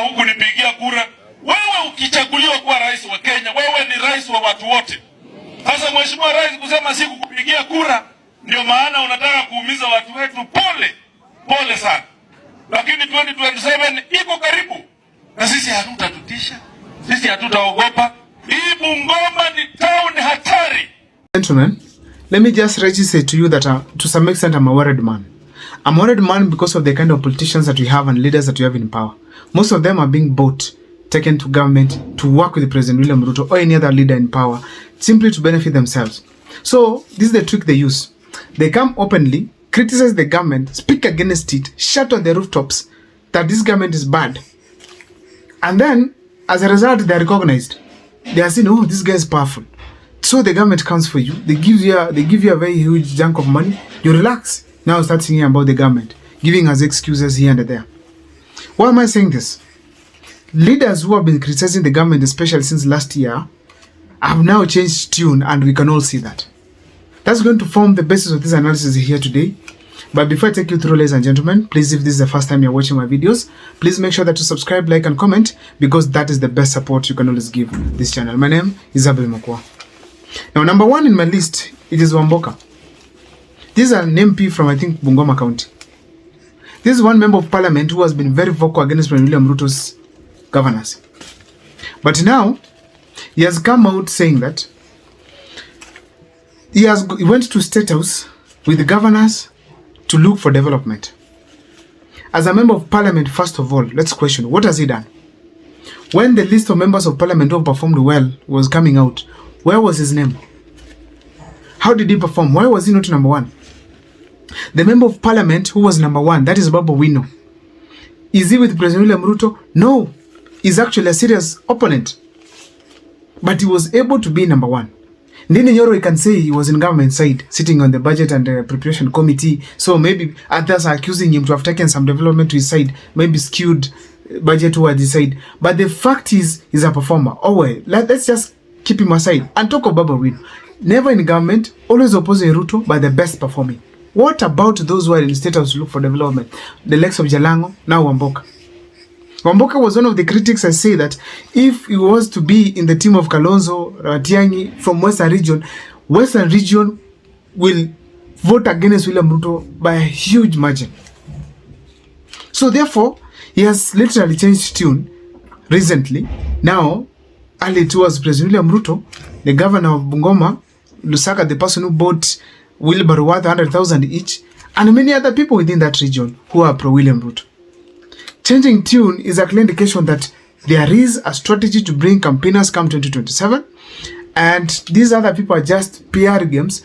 hukunipigia kura. Wewe ukichaguliwa kuwa rais wa Kenya, wewe ni rais wa watu wote. Sasa mheshimiwa rais kusema sikukupigia kura, ndio maana unataka kuumiza watu wetu. Pole sana. Lakini 2027 iko karibu. Na sisi hatutatutisha. Sisi hatutaogopa. Hii Bungoma ni town hatari. Gentlemen, let me just register to you that to some extent I'm a worried man. I'm a worried man because of the kind of politicians that we have and leaders that we have in power. Most of them are being bought, taken to government to work with President William Ruto or any other leader in power simply to benefit themselves. So this is the trick they use. They come openly, criticize the government, speak against it, shout on the rooftops that this government is bad. And then, as a result, they are recognized. They are saying, oh, this guy is powerful. So the government comes for you. They give you a very huge chunk of money. You relax. Now start singing about the government, giving us excuses here and there. Why am I saying this? Leaders who have been criticizing the government, especially since last year, have now changed tune, and we can all see that. That's going to form the basis of this analysis here today. But before I take you through, ladies and gentlemen, please, if this is the first time you're watching my videos, please make sure that you subscribe, like, and comment, because that is the best support you can always give this channel. My name is Abel Mokwa. Now, number one in my list, it is Wamboka. This is an MP from, I think, Bungoma County. This is one member of parliament who has been very vocal against President William Ruto's governance. But now, he has come out saying that he went to State House with the governors to look for development. As a member of parliament, first of all, let's question, what has he done? When the list of members of parliament who performed well was coming out, where was his name? How did he perform? Why was he not number one? The member of parliament who was number one, that is Babu Wino. Is he with President William Ruto? No. He's actually a serious opponent. But he was able to be number one. Ndini Nyoro, you can say he was in government side, sitting on the budget and preparation committee. So maybe others are accusing him to have taken some development to his side, maybe skewed budget towards his side. But the fact is, he's a performer. Oh well, let's just keep him aside and talk about Babu Wino. Never in government, always opposing Ruto, but the best performing. What about those who are in State House to look for development? The likes of Jalango, now Wamboka. Wamboka was one of the critics. I say that if he was to be in the team of Kalonzo, Tiangi from Western Region will vote against William Ruto by a huge margin. So therefore, he has literally changed tune recently. Now, early towards President William Ruto, the governor of Bungoma, Lusaka, the person who bought wheelbarrow worth 100,000 each, and many other people within that region who are pro-William Ruto. Changing tune is a clear indication that there is a strategy to bring campaigners come 2027, and these other people are just PR games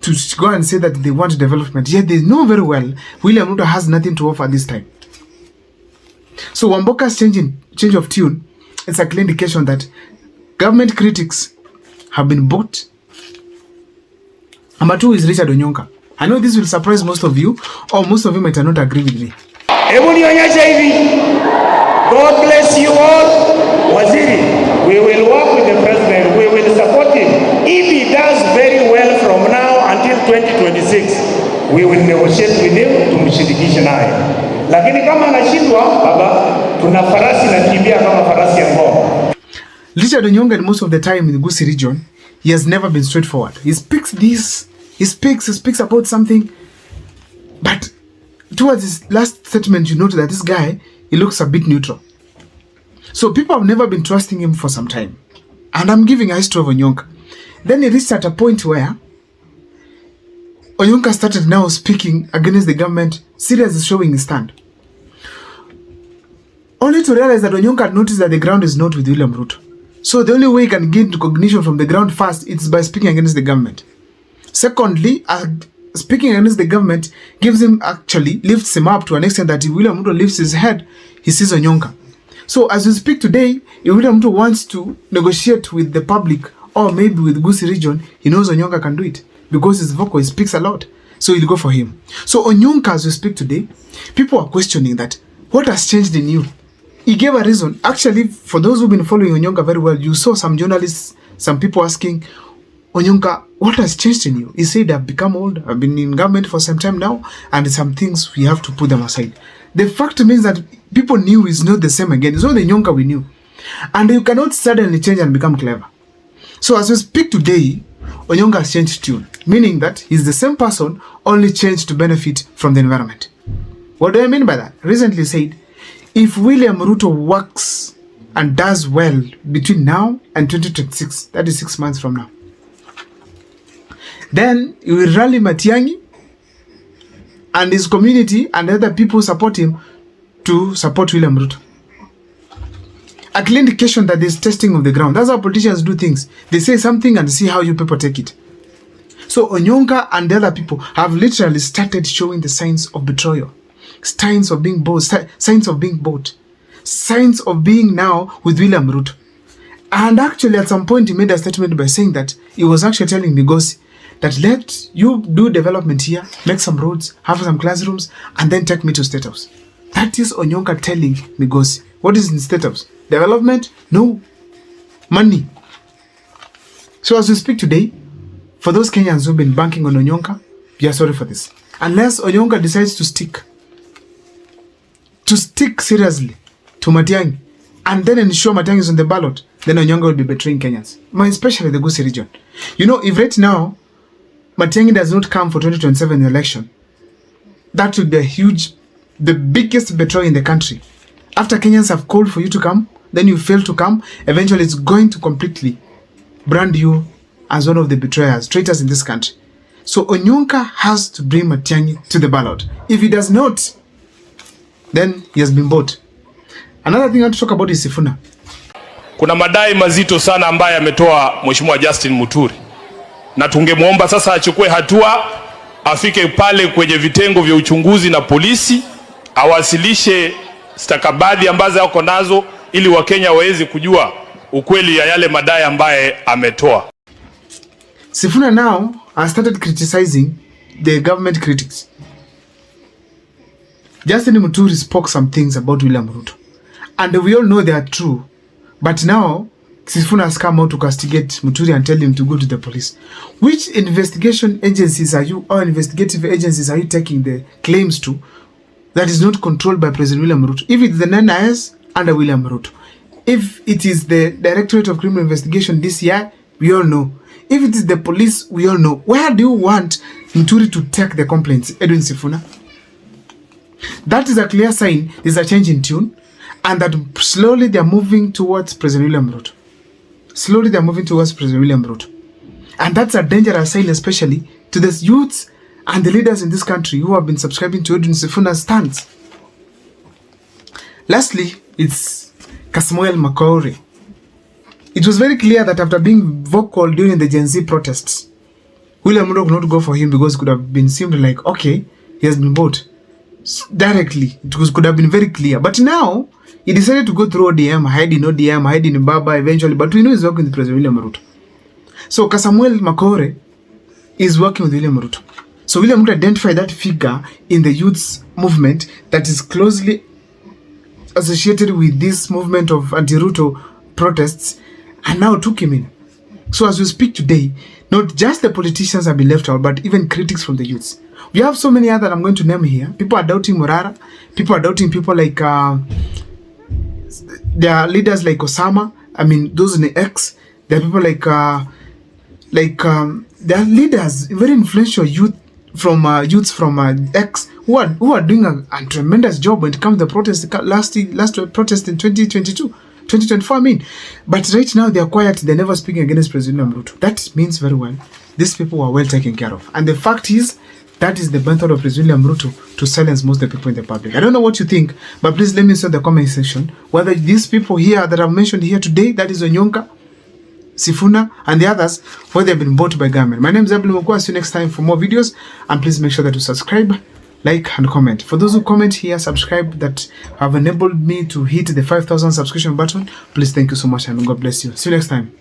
to go and say that they want development. Yet they know very well William Ruto has nothing to offer this time. So Wamboka's change of tune is a clear indication that government critics have been bought. Number two is Richard Onyonka. I know this will surprise most of you, or most of you might not agree with me. God bless you all. Waziri, we will work with the president. We will support him. If he does very well from now until 2026, we will negotiate with him tumshirikishe naye. Lakini kama anashindwa, baba, tuna farasi na kimbia kama farasi ya ng'ombe. Richard Onyonka, most of the time in the Gusii region, he has never been straightforward. He speaks about something, but towards his last statement, you note that this guy, he looks a bit neutral. So people have never been trusting him for some time. And I'm giving a history of Onyonka. Then he reached at a point where Onyonka started now speaking against the government, seriously showing his stand. Only to realize that Onyonka had noticed that the ground is not with William Ruto. So the only way he can gain recognition from the ground first is by speaking against the government. Secondly, speaking against the government lifts him up to an extent that if William Ruto lifts his head, he sees Onyonka. So as we speak today, if William Ruto wants to negotiate with the public or maybe with Gusii region, he knows Onyonka can do it because he's vocal, he speaks a lot. So he'll go for him. So Onyonka, as we speak today, people are questioning that what has changed in you? He gave a reason. Actually, for those who've been following Onyonka very well, you saw some journalists, some people asking, Onyonka, what has changed in you? He said, I've become old. I've been in government for some time now, and some things we have to put them aside. The fact means that people knew is not the same again. It's not the Onyonka we knew. And you cannot suddenly change and become clever. So as we speak today, Onyonka has changed tune, meaning that he's the same person, only changed to benefit from the environment. What do I mean by that? Recently said, if William Ruto works and does well between now and 2026, that is 6 months from now, then he will rally Matiang'i and his community and other people support him to support William Ruto. A clear indication that there's testing of the ground. That's how politicians do things. They say something and see how you people take it. So Onyonka and the other people have literally started showing the signs of betrayal, signs of being bought, signs of being bought, signs of being now with William Ruto. And actually at some point he made a statement by saying that he was actually telling Migosi that let you do development here, make some roads, have some classrooms, and then take me to State House. That is Onyonka telling Migosi. What is in State House? Development? No. Money. So as we speak today, for those Kenyans who've been banking on Onyonka, we are sorry for this. Unless Onyonka decides to stick seriously to Matiang'i, and then ensure Matiang'i is on the ballot, then Onyonka will be betraying Kenyans, especially the Gusii region. You know, if right now Matiang'i does not come for 2027 election, that would be the biggest betrayal in the country. After Kenyans have called for you to come, then you fail to come, eventually it's going to completely brand you as one of the betrayers, traitors in this country. So Onyonka has to bring Matiang'i to the ballot. If he does not, then he has been bought. Another thing I want to talk about is Sifuna. Kuna madai mazito sana ambaye ametoa Mheshimiwa Justin Muturi. Na tungemuomba sasa achukue hatua, afike pale kwenye vitengo vya uchunguzi na polisi, awasilishe stakabadhi ambazo yako nazo ili Wakenya waweze kujua ukweli ya yale madai ambaye ametoa. Sifuna now has started criticizing the government critics. Justin Muturi spoke some things about William Ruto, and we all know they are true. But now Sifuna has come out to castigate Muturi and tell him to go to the police. Which investigation agencies are you, or investigative agencies are you taking the claims to that is not controlled by President William Ruto? If it's the NIS, under William Ruto. If it is the Directorate of Criminal Investigation DCI, we all know. If it is the police, we all know. Where do you want Muturi to take the complaints, Edwin Sifuna? That is a clear sign there's a change in tune, and that slowly they are moving towards President William Ruto. Slowly they are moving towards President William Ruto. And that's a dangerous sign, especially to the youths and the leaders in this country who have been subscribing to Edwin Sifuna's stance. Lastly, it's Kasmuel Makore. It was very clear that after being vocal during the Gen Z protests, William Ruto could not go for him because it could have been seemed like, okay, he has been bought. Directly, could have been very clear. But now, he decided to go through ODM, hiding ODM, hiding Baba eventually, but we know he's working with President William Ruto. So Kasmuel Makore is working with William Ruto. So William Ruto identified that figure in the youth's movement that is closely associated with this movement of anti-Ruto protests, and now took him in. So as we speak today, not just the politicians have been left out, but even critics from the youths. We have so many other I'm going to name here. People are doubting Morara. People are doubting people like there are leaders like Osama. I mean, those in the X. There are people like there are leaders, very influential youths from X who are doing a tremendous job when it comes to the protest. Last protest in 2024. I mean, but right now they are quiet. They're never speaking against President Ruto. That means very well these people are well taken care of. And the fact is, that is the method of President Ruto to silence most of the people in the public. I don't know what you think, but please let me know in the comment section whether these people here that I've mentioned here today, that is Onyonka, Sifuna, and the others, whether they've been bought by government. My name is Abel Mokwa. See you next time for more videos, and please make sure that you subscribe, like, and comment. For those who comment here, subscribe, that have enabled me to hit the 5,000 subscription button, please thank you so much, and God bless you. See you next time.